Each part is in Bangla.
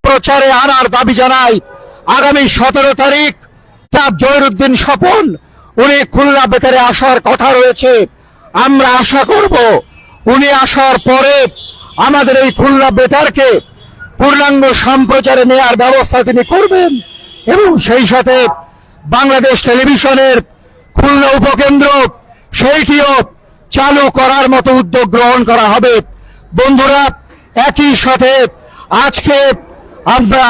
প্রচারে আনার দাবি জানাই। আগামী 17 তারিখ জহিরুদ্দিন স্বপন উনি খুলনা বেতারে আসার কথা রয়েছে। আমরা আশা করব উনি আসার পরে আমাদের এই খুলনা বেতারকে পূর্ণাঙ্গ সম্প্রচারে নেওয়ার ব্যবস্থা তিনি করবেন এবং সেই সাথে বাংলাদেশ টেলিভিশনের খুলনা উপকেন্দ্র সেইটিও চালু করার মতো উদ্যোগ গ্রহণ করা হবে। বন্ধুরা, একই সাথে আজকে আমরা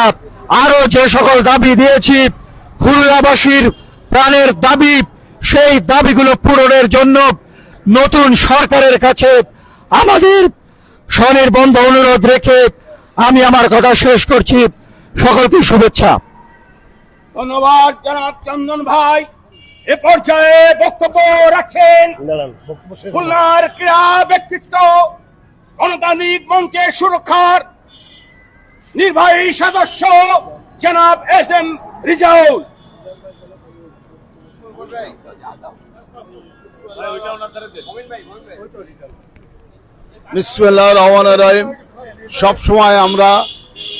আরো যে সকল দাবি দিয়েছি খুলনাবাসীর প্রাণের দাবি, সেই দাবিগুলো পূরণের জন্য নতুন সরকারের কাছে আমাদের স্বনির্বন্ধ অনুরোধ রেখে আমি আমার কথা শেষ করছি। সকলকে শুভেচ্ছা। ধন্যবাদ জনাব চন্দন ভাই। এ পর্যায়ে বক্তব্য রাখছেন খুলনার ক্রীড়া ব্যক্তিত্ব, গণতান্ত্রিক মঞ্চের সুরক্ষার নির্বাহী সদস্য জনাব এস.এম. রিজাউল। বিসমিল্লাহির রহমানির রহিম। সবসময় আমরা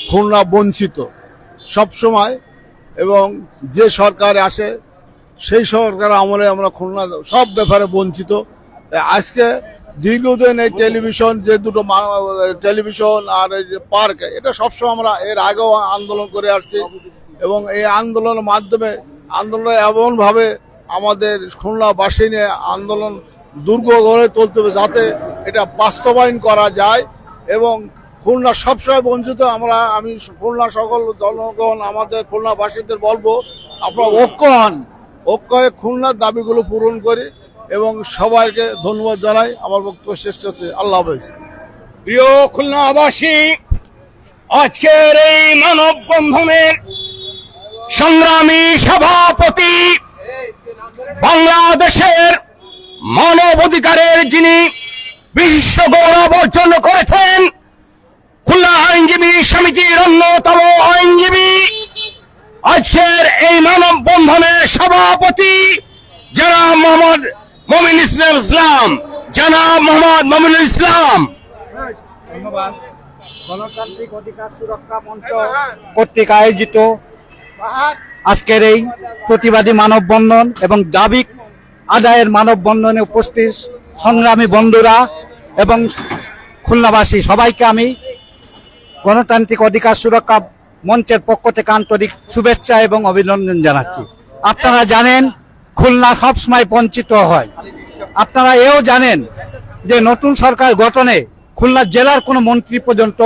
খুলনা বঞ্চিত, সবসময়, এবং যে সরকার আসে সেই সরকার আমলে আমরা খুলনা সব ব্যাপারে বঞ্চিত। আজকে দীর্ঘদিন এই টেলিভিশন, যে দুটো টেলিভিশন আর এই যে পার্ক, এটা সবসময় আমরা এর আগেও আন্দোলন করে আসছি এবং এই আন্দোলনের মাধ্যমে আন্দোলনে এমনভাবে আমাদের খুলনাবাসী নিয়ে আন্দোলন দুর্গ গড়ে তুলতে হবে যাতে এটা বাস্তবায়ন করা যায়। এবং খুলনা সবসময় বঞ্চিত। আমি খুলনা সকল জনগণ আমাদের খুলনাবাসীদের বলবো, আপনারা ঐক্য হন, ঐক্য হয়ে খুলনার দাবিগুলো পূরণ করি এবং সবাইকে ধন্যবাদ জানাই। আমার বক্তব্য শেষ করছি। আল্লাহ হাফেজ। প্রিয় খুলনাবাসী, আজকের এই মানববন্ধনের সংগ্রামী সভাপতি, বাংলাদেশের মানব অধিকারের যিনি বিশ্ব গৌরব অর্জন করেছেন, খুলনা আইনজীবী সমিতির অন্যতম আইনজীবী, আজকের এই মানববন্ধনের সভাপতি জনাব মোহাম্মদ মমিনুল ইসলাম, জনাব মোহাম্মদ মমিনুল ইসলাম। ধন্যবাদ। গণতান্ত্রিক অধিকার সুরক্ষা মঞ্চ কর্তৃক আয়োজিত আজকের এই প্রতিবাদী মানববন্ধন এবং দাবি আদায়ের মানববন্ধনে উপস্থিত সংগ্রামী বন্ধুরা এবং খুলনাবাসী সবাইকে আমি গণতান্ত্রিক অধিকার সুরক্ষা মঞ্চের পক্ষ থেকে আন্তরিক শুভেচ্ছা এবং অভিনন্দন জানাচ্ছি। আপনারা জানেন খুলনা সবসময় বঞ্চিত হয়। আপনারা এও জানেন যে নতুন সরকার গঠনে খুলনা জেলার কোনো মন্ত্রী পর্যন্ত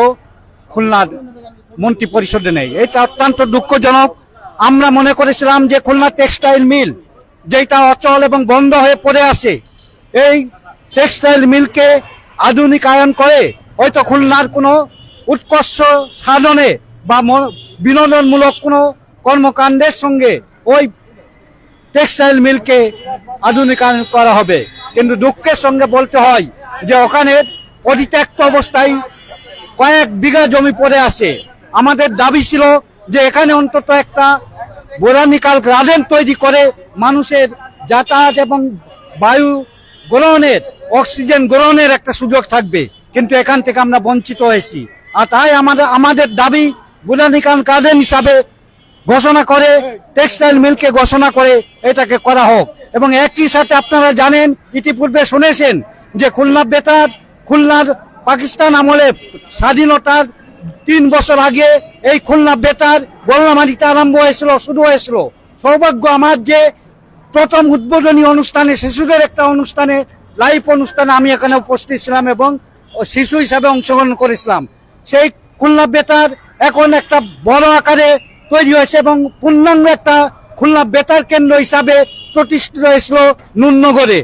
খুলনার মন্ত্রী পরিষদে নেই। এটা অত্যন্ত দুঃখজনক। আমরা মনে করেছিলাম যে খুলনা টেক্সটাইল মিল, যেটা অচল এবং বন্ধ হয়ে পড়ে আছে, এই টেক্সটাইল মিলকে আধুনিকায়ন করে হয়তো খুলনার কোনো উৎকর্ষ সাধনে বা বিনোদনমূলক কোনো কর্মকাণ্ডের সঙ্গে ওই টেক্সটাইল মিলকে আধুনিকায়ন করা হবে। কিন্তু দুঃখের সঙ্গে বলতে হয় যে ওখানে পরিত্যক্ত অবস্থায় কয়েক বিঘা জমি পড়ে আছে। আমাদের দাবি ছিল যে এখানে অন্তত একটা বোটানিক্যাল গার্ডেন তৈরি করে মানুষের যাতায়াত এবং বায়ু গ্রহণের, অক্সিজেন গ্রহণের একটা সুযোগ থাকবে, কিন্তু এখান থেকে আমরা বঞ্চিত হয়েছি। আর তাই আমাদের দাবি বোটানিক্যাল গার্ডেন হিসাবে ঘোষণা করে, টেক্সটাইল মিলকে ঘোষণা করে এটাকে করা হোক। এবং একই সাথে আপনারা জানেন, ইতিপূর্বে শুনেছেন যে খুলনা বেতার, খুলনার পাকিস্তান আমলে স্বাধীনতার 3 বছর আগে এই খুলনা বেতার গোল্লামারিতে আরম্ভ হয়েছিল, শুরু হয়েছিল। সৌভাগ্য আমার যে প্রথম উদ্বোধনী অনুষ্ঠানে, শিশুদের একটা অনুষ্ঠানে, লাইভ অনুষ্ঠানে আমি এখানে উপস্থিত ছিলাম এবং শিশু হিসাবে অংশগ্রহণ করেছিলাম। সেই খুলনা বেতার এখন একটা বড় আকারে তৈরি হয়েছে এবং পূর্ণাঙ্গ একটা খুলনা বেতার কেন্দ্র হিসাবে প্রতিষ্ঠিত হয়েছিল নুরনগরে।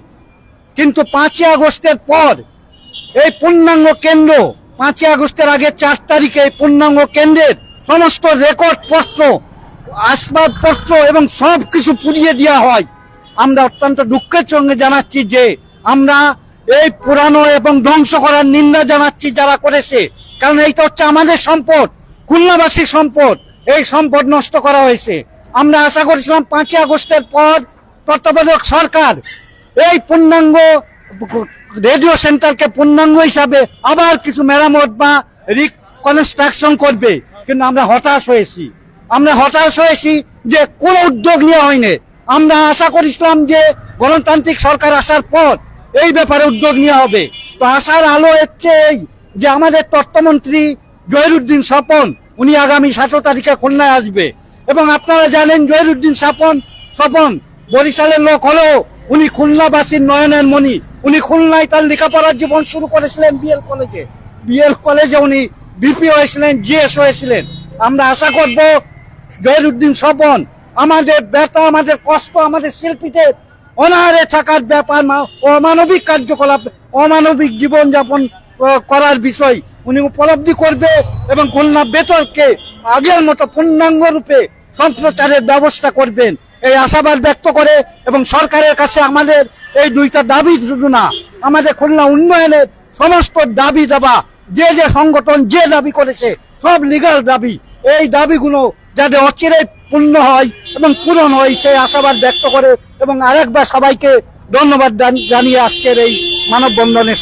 কিন্তু 5ই আগস্টের পর এই পূর্ণাঙ্গ কেন্দ্র, 5ই আগস্টের আগে 4 তারিখে এই পূর্ণাঙ্গ কেন্দ্রের সমস্ত রেকর্ড পত্র, আসবাবপত্র এবং সব কিছু পুড়িয়ে দেওয়া হয়। আমরা অত্যন্ত দুঃখের সঙ্গে জানাচ্ছি যে আমরা এই পুরানো এবং ধ্বংস করার নিন্দা জানাচ্ছি যারা করেছে, কারণ এইটা হচ্ছে আমাদের সম্পদ, খুলনাবাসীর সম্পদ। এই সম্পদ নষ্ট করা হয়েছে। আমরা আশা করেছিলাম 5ই আগস্টের পর তত্ত্বাবধায়ক সরকার এই পূর্ণাঙ্গ রেডিও সেন্টারকে পূর্ণাঙ্গ হিসাবে আবার কিছু মেরামত বা রিকনস্ট্রাকশন করবে, কিন্তু আমরা হতাশ হয়েছি যে কোনো উদ্যোগ নেওয়া হয়নি। আমরা আশা করেছিলাম যে গণতান্ত্রিক সরকার আসার পর এই ব্যাপারে উদ্যোগ নেওয়া হবে। তো আশার আলো হচ্ছে এই যে আমাদের তথ্যমন্ত্রী জহিরুদ্দিন স্বপন উনি আগামী 17 তারিখে খুলনায় আসবে, এবং আপনারা জানেন জহিরুদ্দিন স্বপন বরিশালের লোক হলেও উনি খুলনাবাসীর নয়নের মণি। উনি খুলনায় তার লেখাপড়ার জীবন শুরু করেছিলেন বিএল কলেজে উনি বিপি হয়েছিলেন, জিএস হয়েছিলেন। আমরা আশা করব জহিরুদ্দিন স্বপন আমাদের ব্যথা, আমাদের কষ্ট, আমাদের শিল্পীদের অনাহারে থাকার ব্যাপার, অমানবিক কার্যকলাপ, অমানবিক জীবনযাপন করার বিষয় উনি উপলব্ধি করবে এবং খুলনা বেতারকে আগের মতো পূর্ণাঙ্গ রূপে সম্প্রচারের ব্যবস্থা করবেন, এই আশাবাদ ব্যক্ত করে এবং সরকারের কাছে আমাদের এই দুইটা দাবি শুধু না, আমাদের খুলনা উন্নয়নের সমস্ত দাবি দেওয়া, যে সংগঠন যে দাবি করেছে সব লিগ্যাল দাবি, এই দাবিগুলো যাতে অচিরেই পূর্ণ হয় এবং পূরণ হয় সেই আশাবাদ ব্যক্ত করে এবং আরেকবার সবাইকে ধন্যবাদ জানিয়ে আজকের এই মানববন্ধনে